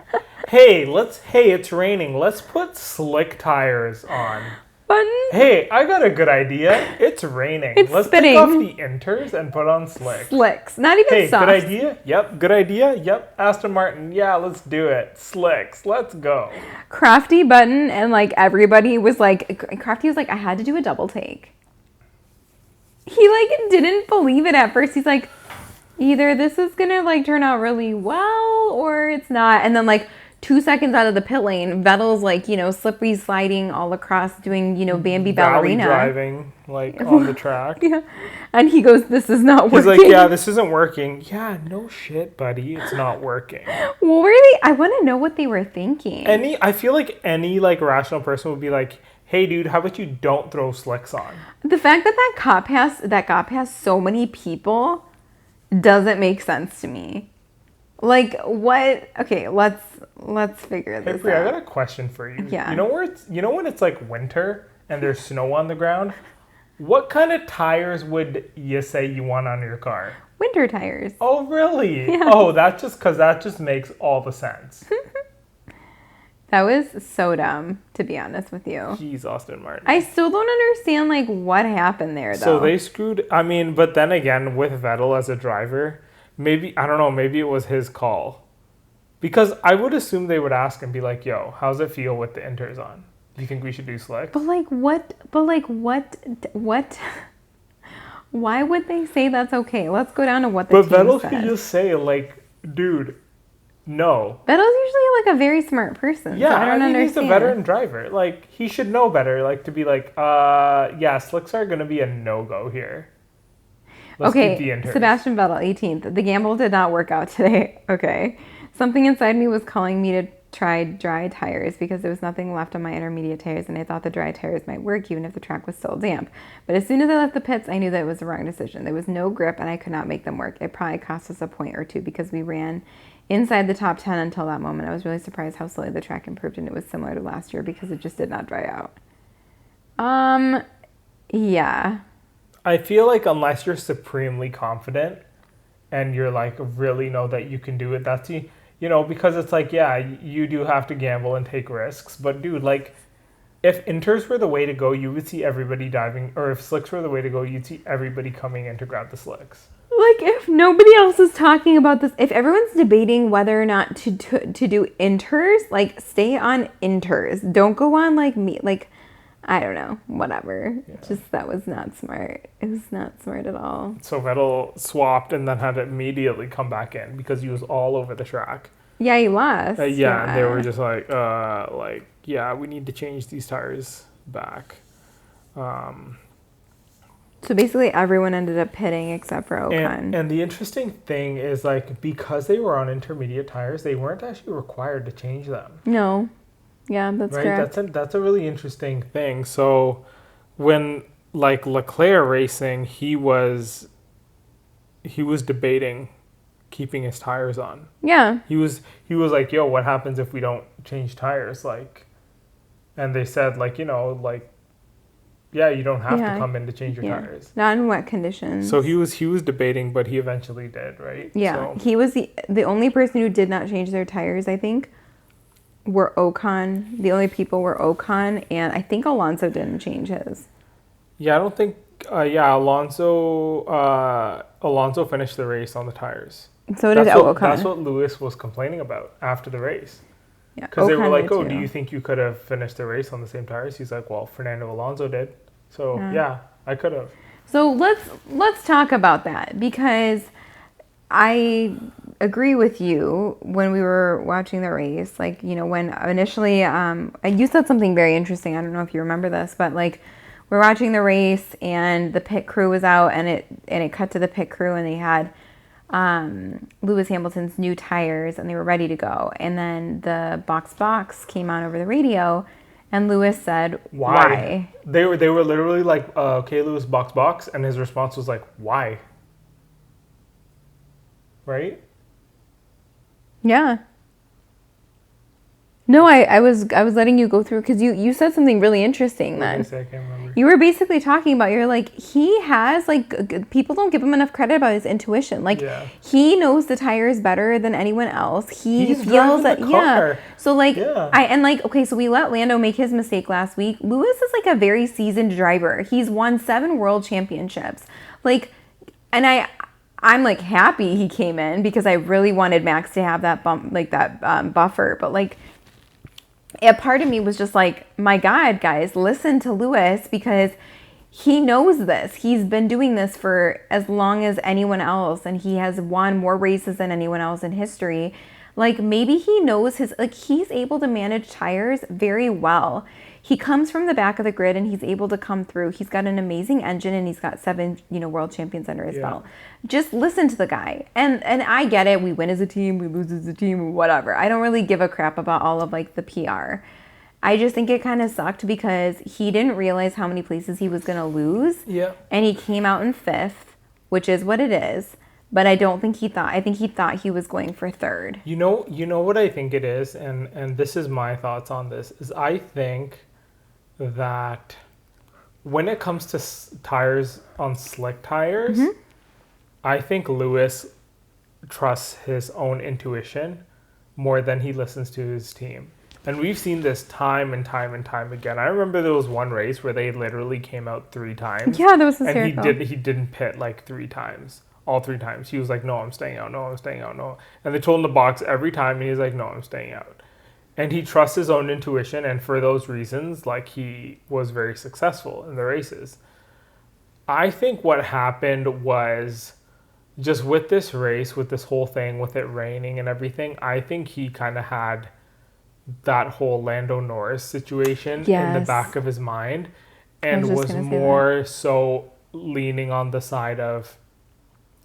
hey, it's raining. Let's put slick tires on. Fun. Hey, I got a good idea. It's raining. Let's spitting. take off the inters and put on slicks. Slicks. Not even soft. Good idea? Yep, good idea. Yep, Aston Martin. Yeah, let's do it. Slicks. Let's go. Crafty Button and everybody was Crafty was I had to do a double take. He didn't believe it at first. He's either this is gonna turn out really well or it's not. And then 2 seconds out of the pit lane, Vettel's slippery sliding all across, doing Bambi ballerina, driving on the track. Yeah, and he goes, "This is not working." He's yeah, this isn't working. Yeah, no shit, buddy, it's not working. What were they? I want to know what they were thinking. I feel any rational person would be hey, dude, how about you don't throw slicks on? The fact that got past so many people doesn't make sense to me. What? Okay, let's figure this out. I got a question for you. Yeah. You know when it's winter and there's snow on the ground? What kind of tires would you say you want on your car? Winter tires. Oh, really? Yeah. Oh, that's just because that just makes all the sense. That was so dumb, to be honest with you. Jeez, Aston Martin. I still don't understand, like, what happened there, though. So they screwed, I mean, but then again, with Vettel as a driver, maybe, I don't know, maybe it was his call. Because I would assume they would ask and be like, yo, how's it feel with the inters on? Do you think we should do slick? But, like, what? Why would they say that's okay? Let's go down to what the team Vettel said. could just say, like, dude, no. Vettel's usually, like, a very smart person. Yeah, so I don't understand. He's a veteran driver. Like, he should know better. Like, to be like, yeah, slicks are going to be a no-go here. Let's keep the inters. Sebastian Vettel, 18th. The gamble did not work out today. Okay. Something inside me was calling me to try dry tires because there was nothing left on my intermediate tires, and I thought the dry tires might work even if the track was still damp. But as soon as I left the pits, I knew that it was the wrong decision. There was no grip, and I could not make them work. It probably cost us a point or two because we ran inside the top 10 until that moment. I was really surprised how slowly the track improved, and it was similar to last year because it just did not dry out. Yeah. I feel like unless you're supremely confident and you're like really know that you can do it, that's you know, because it's like, yeah, you do have to gamble and take risks, but dude, like if inters were the way to go, you would see everybody diving, or if slicks were the way to go, you'd see everybody coming in to grab the slicks. Like, if nobody else is talking about this, if everyone's debating whether or not to do inters, like, stay on inters. Don't go on, like, me, like, I don't know, whatever. Yeah. Just, that was not smart. It was not smart at all. So Vettel swapped and then had to immediately come back in because he was all over the track. Yeah, he lost. Yeah, and they were just like, yeah, we need to change these tires back. So basically everyone ended up pitting except for Ocon. And the interesting thing is, like, because they were on intermediate tires, they weren't actually required to change them. No. Yeah, that's correct. That's a really interesting thing. So when, like, Leclerc racing, he was debating keeping his tires on. Yeah. He was like, yo, what happens if we don't change tires? Like, and they said, like, you know, like, yeah, you don't have to come in to change your tires. Not in wet conditions. So he was debating, but he eventually did, right? Yeah. So. He was the only person who did not change their tires, I think, were Ocon. The only people were Ocon, and I think Alonso didn't change his. Yeah, I don't think Alonso finished the race on the tires. So did Ocon. That's what Lewis was complaining about after the race. Yeah, because they were like, "Oh, do you think you could have finished the race on the same tires?" He's like, "Well, Fernando Alonso did, so yeah, I could have." So let's talk about that, because I agree with you. When we were watching the race, like, you know, when initially, you said something very interesting. I don't know if you remember this, but like, we're watching the race and the pit crew was out, and it cut to the pit crew, and they had Lewis Hamilton's new tires, and they were ready to go. And then the box came on over the radio, and Lewis said, "Why?" They were literally like, "Okay, Lewis, box," and his response was like, "Why?" Right? Yeah. No, I was letting you go through, because you said something really interesting then. I can't remember. You were basically talking about, you're like, he has, like, people don't give him enough credit about his intuition. Like, he knows the tires better than anyone else. He feels that, So, like, okay, so we let Lando make his mistake last week. Lewis is, like, a very seasoned driver. He's won 7 world championships. Like, and I'm like happy he came in, because I really wanted Max to have that buffer. But, like, a part of me was just like, my God, guys, listen to Lewis, because he knows this. He's been doing this for as long as anyone else, and he has won more races than anyone else in history. Like, maybe he knows he's able to manage tires very well. He comes from the back of the grid, and he's able to come through. He's got an amazing engine, and he's got 7, world champions under his belt. Just listen to the guy. And I get it. We win as a team, we lose as a team, whatever. I don't really give a crap about all of, like, the PR. I just think it kind of sucked because he didn't realize how many places he was going to lose. Yeah. And he came out in 5th, which is what it is. But I don't think he thought. I think he thought he was going for 3rd. You know what I think it is, and this is my thoughts on this, is I think that when it comes to tires on slick tires, I think Lewis trusts his own intuition more than he listens to his team. And we've seen this time and time and time again. I remember there was one race where they literally came out 3 times. Yeah, that was hysterical. And he didn't pit like 3 times. All 3 times. He was like, no, I'm staying out. No, I'm staying out. No. And they told him to box every time. And he's like, no, I'm staying out. And he trusts his own intuition. And for those reasons, like, he was very successful in the races. I think what happened was just with this race, with this whole thing, with it raining and everything, I think he kind of had that whole Lando Norris situation in the back of his mind, and was more so leaning on the side of,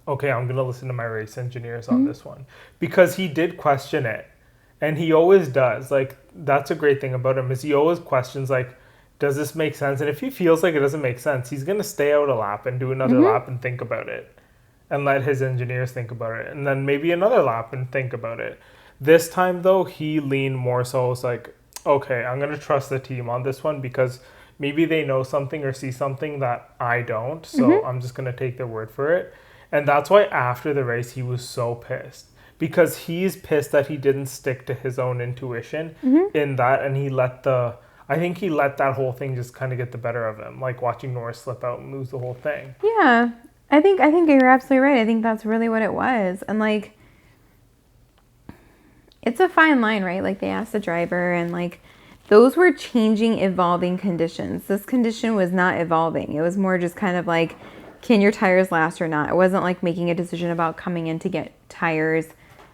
okay, I'm going to listen to my race engineers on this one, because he did question it, and he always does. Like, that's a great thing about him, is he always questions, like, does this make sense? And if he feels like it doesn't make sense, he's going to stay out a lap and do another lap and think about it, and let his engineers think about it, and then maybe another lap and think about it. This time, though, he leaned more so. It's like, okay, I'm going to trust the team on this one, because maybe they know something or see something that I don't. So I'm just going to take their word for it. And that's why after the race, he was so pissed, because he's pissed that he didn't stick to his own intuition in that. And I think he let that whole thing just kind of get the better of him, like watching Norris slip out and lose the whole thing. Yeah, I think you're absolutely right. I think that's really what it was. And like, it's a fine line, right? Like, they asked the driver, and like, those were changing, evolving conditions. This condition was not evolving. It was more just kind of like, can your tires last or not? It wasn't like making a decision about coming in to get tires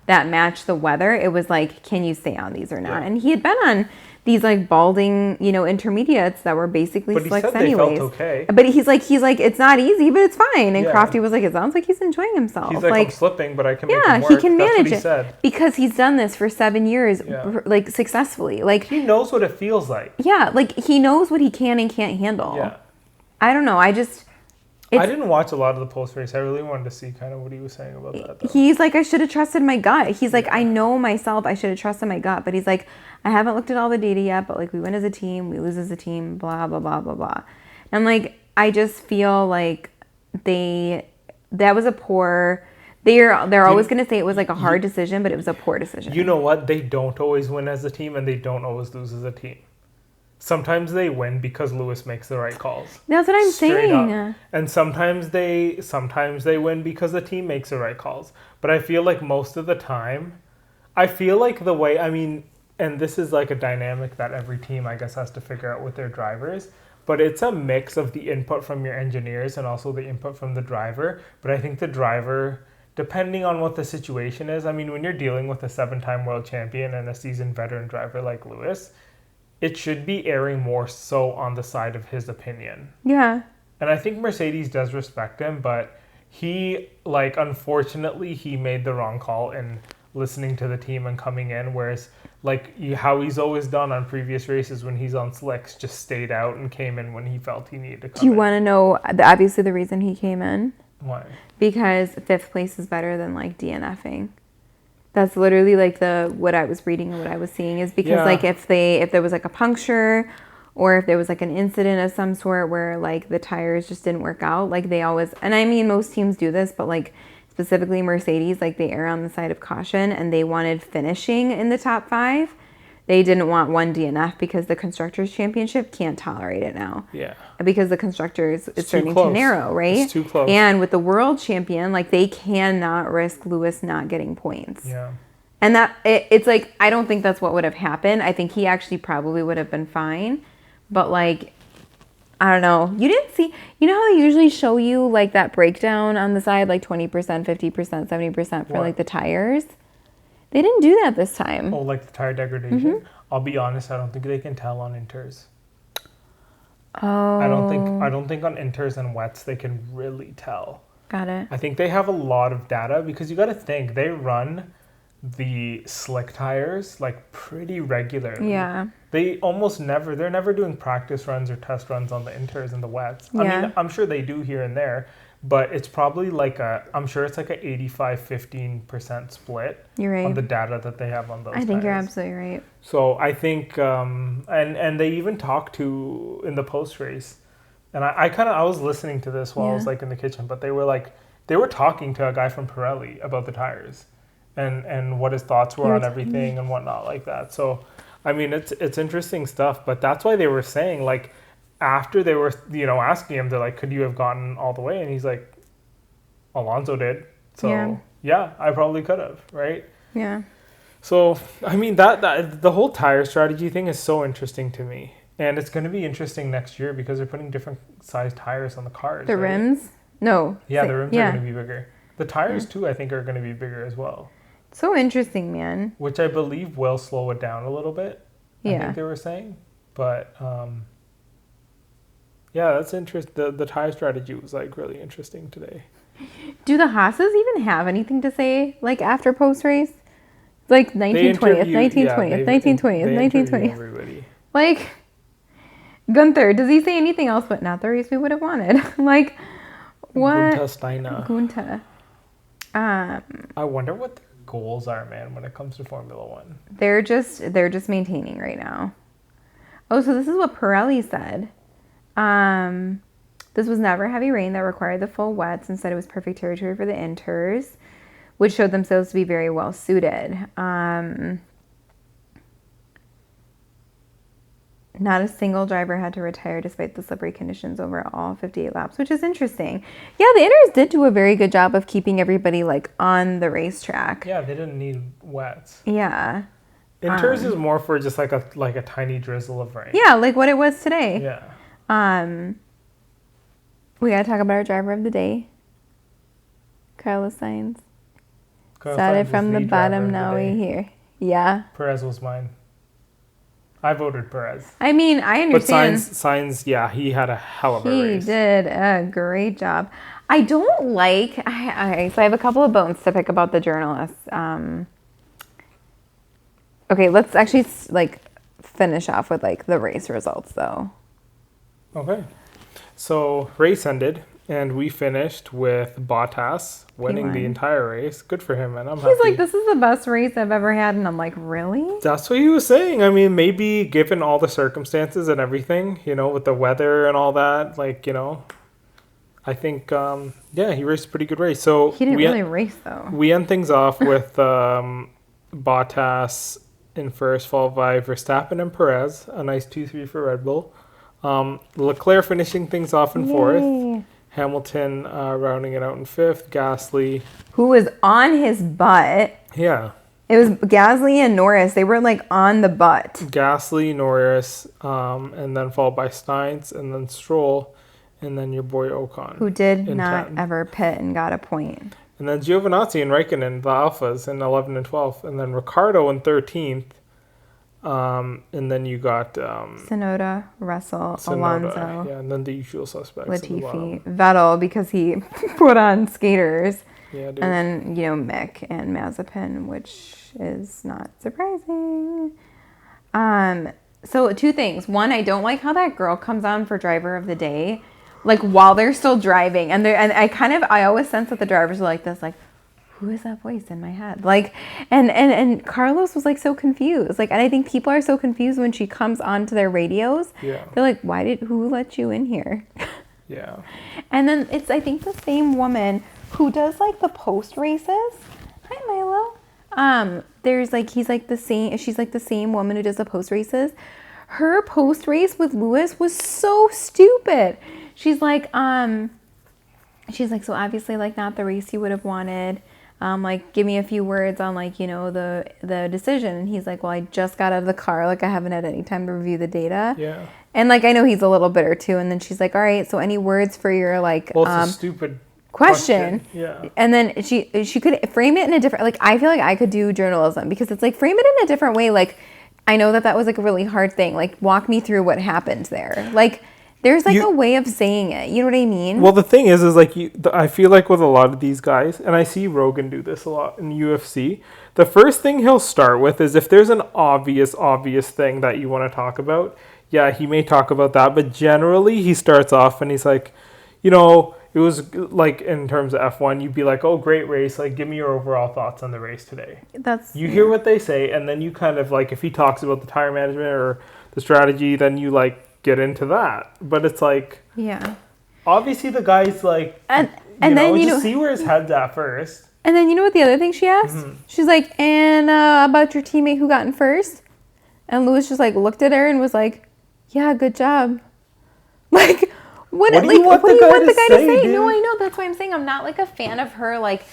that match the weather. It was like, can you stay on these or not? Yeah. And he had been on these like balding, intermediates that were basically slicks anyways. They felt okay. But he's like, it's not easy, but it's fine. And Crofty was like, it sounds like he's enjoying himself. He's like, I'm slipping, but I can make him work. He can manage it because he's done this for 7 years, like, successfully. Like, he knows what it feels like. Yeah, like, he knows what he can and can't handle. Yeah. I don't know. I didn't watch a lot of the post race. I really wanted to see kind of what he was saying about that, though. He's like, I should have trusted my gut. He's like, I know myself. I should have trusted my gut. But he's like, I haven't looked at all the data yet, but like, we win as a team, we lose as a team, blah, blah, blah, blah, blah. And like, I just feel like they're always going to say it was like a hard decision, but it was a poor decision. You know what? They don't always win as a team, and they don't always lose as a team. Sometimes they win because Lewis makes the right calls. That's what I'm saying. Up. And sometimes they win because the team makes the right calls. But I feel like most of the time, and this is like a dynamic that every team, I guess, has to figure out with their drivers, but it's a mix of the input from your engineers and also the input from the driver. But I think the driver, depending on what the situation is, I mean, when you're dealing with a 7-time world champion and a seasoned veteran driver like Lewis, it should be erring more so on the side of his opinion. Yeah. And I think Mercedes does respect him, but he, like, unfortunately, he made the wrong call in listening to the team and coming in, whereas, like, how he's always done on previous races when he's on slicks, just stayed out and came in when he felt he needed to come in. Do you want to know, obviously, the reason he came in? Why? Because 5th place is better than, like, DNFing. That's literally like what I was reading and what I was seeing is because like if there was like a puncture or if there was like an incident of some sort where like the tires just didn't work out, like they always, and I mean most teams do this, but like specifically Mercedes, like they err on the side of caution and they wanted finishing in the top 5. They didn't want one DNF because the Constructors' Championship can't tolerate it now. Yeah. Because the Constructors is starting to narrow, right? It's too close. And with the World Champion, like they cannot risk Lewis not getting points. Yeah. And it's like, I don't think that's what would have happened. I think he actually probably would have been fine. But like, I don't know. You didn't see, you know how they usually show you like that breakdown on the side, like 20%, 50%, 70% for like the tires? They didn't do that this time. Oh, like the tire degradation? Mm-hmm. I'll be honest, I don't think they can tell on inters. Oh. I don't think on inters and wets they can really tell. Got it. I think they have a lot of data because you got to think they run the slick tires like pretty regularly. Yeah. They're never doing practice runs or test runs on the inters and the wets. Yeah. I mean, I'm sure they do here and there, but it's probably like I'm sure it's like a 85-15% split. You're right. On the data that they have on those I think you're absolutely right. So I think, and they even talked to, in the post-race, And I was listening to this while I was like in the kitchen, but they were talking to a guy from Pirelli about the tires and what his thoughts were on everything and whatnot like that. So, I mean, it's interesting stuff, but that's why they were saying, like, after they were, asking him, they're like, could you have gotten all the way? And he's like, Alonso did. So, yeah I probably could have, right? Yeah. So, I mean, that the whole tire strategy thing is so interesting to me. And it's going to be interesting next year because they're putting different size tires on the cars. The rims? No. Yeah, the rims are going to be bigger. The tires, too, I think, are going to be bigger as well. So interesting, man. Which I believe will slow it down a little bit. I think they were saying. But, yeah, that's interesting. The tire strategy was, like, really interesting today. Do the Haas's even have anything to say, like, after post-race? Like, 1920th, 1920th, 1920th, 1920th. Everybody. Like, Gunther, does he say anything else but not the race we would have wanted? Like, what? Gunther Steiner. Gunther. I wonder what their goals are, man, when it comes to Formula One. They're just maintaining right now. Oh, so this is what Pirelli said. This was never heavy rain that required the full wets. Instead, it was perfect territory for the inters, which showed themselves to be very well suited. Not a single driver had to retire despite the slippery conditions over all 58 laps, which is interesting. Yeah, the Inters did do a very good job of keeping everybody like on the racetrack. Yeah, they didn't need wets. Yeah. Inters is more for just like a tiny drizzle of rain. Yeah, like what it was today. Yeah. We gotta talk about our driver of the day, Carlos Sainz. Started from the bottom, now we're here. Yeah. Perez was mine. I voted Perez. I mean, I understand. But Sainz, yeah, he had a hell of a race. He did a great job. I don't like. So I have a couple of bones to pick about the journalists. Okay, let's actually like finish off with like the race results, though. Okay. So race ended, and we finished with Bottas winning the entire race. Good for him, man. He's like, this is the best race I've ever had, and I'm like, really? That's what he was saying. I mean, maybe given all the circumstances and everything, with the weather and all that, like, I think, he raced a pretty good race. So he didn't really race, though. We end things off with Bottas in first, followed by Verstappen and Perez. A nice 2-3 for Red Bull. Leclerc finishing things off in fourth. Hamilton rounding it out in fifth. Gasly, who was on his butt. Yeah. It was Gasly and Norris. They were like on the butt. Gasly, Norris, and then followed by Sainz, and then Stroll, and then your boy Ocon. Who did not ever pit and got a point. And then Giovinazzi and Raikkonen, the Alphas, in 11th and 12th. And then Ricciardo in 13th. And then you got Tsunoda, Russell, Alonso. Yeah, and then the usual suspects. Latifi, Vettel because he put on skaters. Yeah, dude. And then, Mick and Mazepin, which is not surprising. So two things. One, I don't like how that girl comes on for driver of the day, like while they're still driving. And I always sense that the drivers are like this, like, who is that voice in my head? Like, and Carlos was like so confused. Like, and I think people are so confused when she comes onto their radios. Yeah. They're like, who let you in here? Yeah. And then it's, I think, the same woman who does like the post races. Hi, Milo. She's like the same woman who does the post races. Her post race with Lewis was so stupid. She's like, so obviously like not the race you would have wanted. Like, give me a few words on, like, the decision. And he's like, well, I just got out of the car. Like, I haven't had any time to review the data. Yeah. And, like, I know he's a little bitter, too. And then she's like, all right, so any words for your, like, well, it's a stupid question. Yeah. And then she could frame it in a different, like, I feel like I could do journalism because it's like, frame it in a different way. Like, I know that was, like, a really hard thing. Like, walk me through what happened there. Like, there's like a way of saying it. You know what I mean? Well, the thing is like I feel like with a lot of these guys, and I see Rogan do this a lot in UFC, the first thing he'll start with is if there's an obvious thing that you want to talk about, yeah, he may talk about that. But generally, he starts off and he's like, it was like in terms of F1, you'd be like, oh, great race. Like, give me your overall thoughts on the race today. You hear what they say, and then you kind of like, if he talks about the tire management or the strategy, then you like, get into that. But it's like, Yeah. obviously the guy's like, And then, just see where his head's at first. And then you know what the other thing she asked? Mm-hmm. She's like, and about your teammate who got in first? And Lewis just like looked at her and was like, yeah, good job. Like, what do you want the guy to say? Dude? No, I know. That's why I'm saying I'm not like a fan of her, like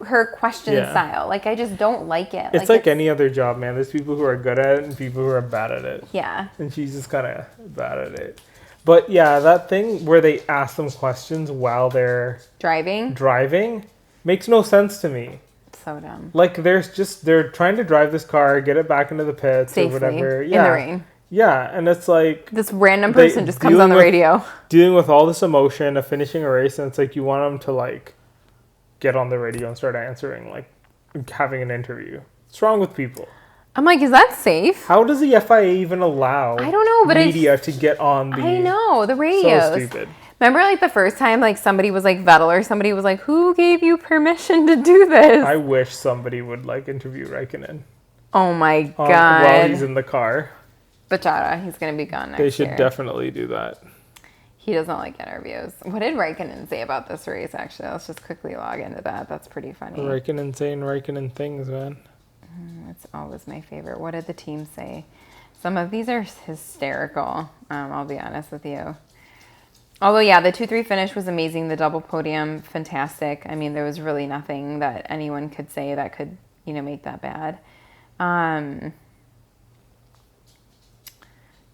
her question style. Like, I just don't like it. It's like any other job, man. There's people who are good at it and people who are bad at it. Yeah. And she's just kind of bad at it. But yeah, that thing where they ask them questions while they're driving makes no sense to me. So dumb. Like, they're trying to drive this car, get it back into the pits safely, or whatever. In the rain. Yeah, and it's like... This random person just comes on the radio. Dealing with all this emotion of finishing a race, and it's like you want them to, like, get on the radio and start answering, like, having an interview. What's wrong with people? I'm like, is that safe? How does the FIA even allow I don't know, but media to get on the... I know, the radios. So stupid. Remember, like, the first time, like, somebody was like Vettel or somebody was like, who gave you permission to do this? I wish somebody would, like, interview Raikkonen. Oh, my God. While he's in the car. Bachata, he's going to be gone next year. They should definitely do that. He doesn't like interviews. What did Raikkonen say about this race, actually? Let's just quickly log into that. That's pretty funny. Raikkonen saying Raikkonen things, man. It's always my favorite. What did the team say? Some of these are hysterical, I'll be honest with you. Although, yeah, the 2-3 finish was amazing. The double podium, fantastic. I mean, there was really nothing that anyone could say that could, make that bad.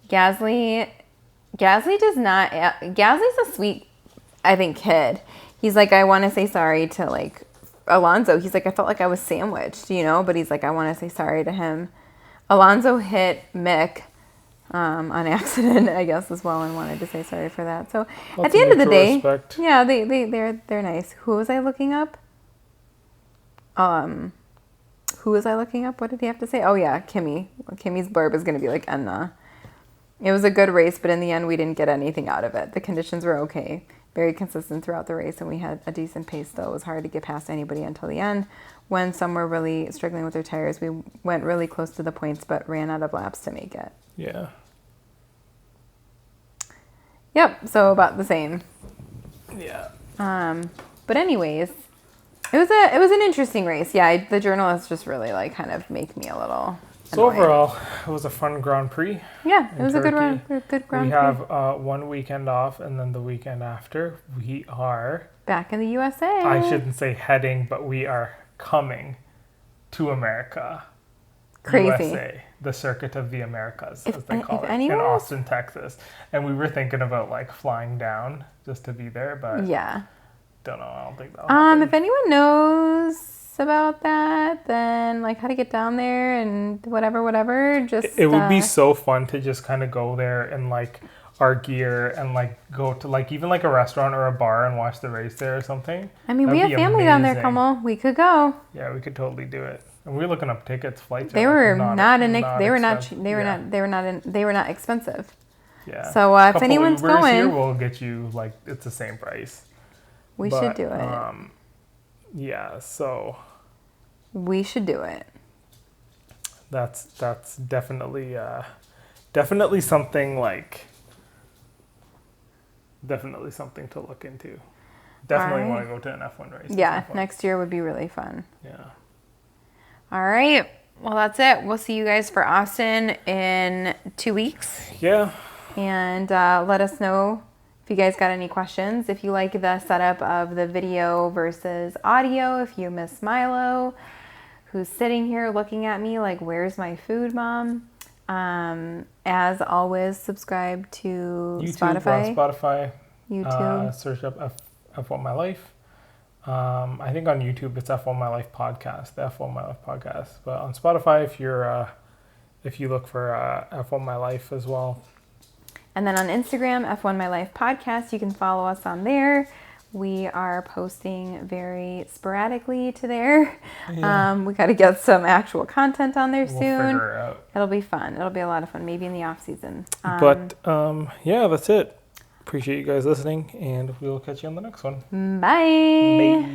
Gasly's a sweet, I think, kid. He's like, I want to say sorry to, like, Alonso. He's like, I felt like I was sandwiched, but he's like, I want to say sorry to him. Alonso hit Mick on accident, I guess, as well, and wanted to say sorry for that. So at the end of the day, respect. Yeah, they're nice. Who was I looking up? Who was I looking up? What did he have to say? Oh yeah, Kimmy. Kimmy's blurb is going to be like, Enna. It was a good race, but in the end, we didn't get anything out of it. The conditions were okay. Very consistent throughout the race, and we had a decent pace, though. It was hard to get past anybody until the end. When some were really struggling with their tires, we went really close to the points, but ran out of laps to make it. Yeah. Yep, so about the same. Yeah. But anyways, it was an interesting race. Yeah, the journalists just really like kind of make me a little So annoyed. overall, it was a fun Grand Prix. Yeah, it was Turkey. a good Grand Prix. We have 1 weekend off, and then the weekend after, we are... Back in the USA. I shouldn't say heading, but we are coming to America. Crazy. USA, the Circuit of the Americas, as they call it, anyone in Austin, Texas. And we were thinking about, like, flying down just to be there, but yeah. don't know. I don't think that'll happen. If anyone knows about that, then like how to get down there and whatever, just it would be so fun to just kind of go there and like our gear and like go to like even like a restaurant or a bar and watch the race there or something. I mean, we have family down there, Kamal. We could go. Yeah, we could totally do it. And we were looking up tickets, flights. They were not expensive. Yeah. So if anyone's going, here, we'll get you like it's the same price. We should do it. Yeah, so we should do it. That's definitely definitely something to look into. Definitely want to go to an F1 race. Yeah, next year would be really fun. Yeah. All right. Well, that's it. We'll see you guys for Austin in 2 weeks. Yeah. And let us know if you guys got any questions. If you like the setup of the video versus audio, if you miss Milo, who's sitting here looking at me like, where's my food, Mom? As always, subscribe to YouTube, Spotify. YouTube. Search up F1 My Life. I think on YouTube it's F1 My Life Podcast, the F1 My Life Podcast. But on Spotify, if you look for F1 My Life as well. And then on Instagram, F1 My Life Podcast, you can follow us on there. We are posting very sporadically to there. Yeah. We got to get some actual content on there soon. We'll figure it out. It'll be fun. It'll be a lot of fun, maybe in the off season. Yeah, that's it. Appreciate you guys listening, and we'll catch you on the next one. Bye.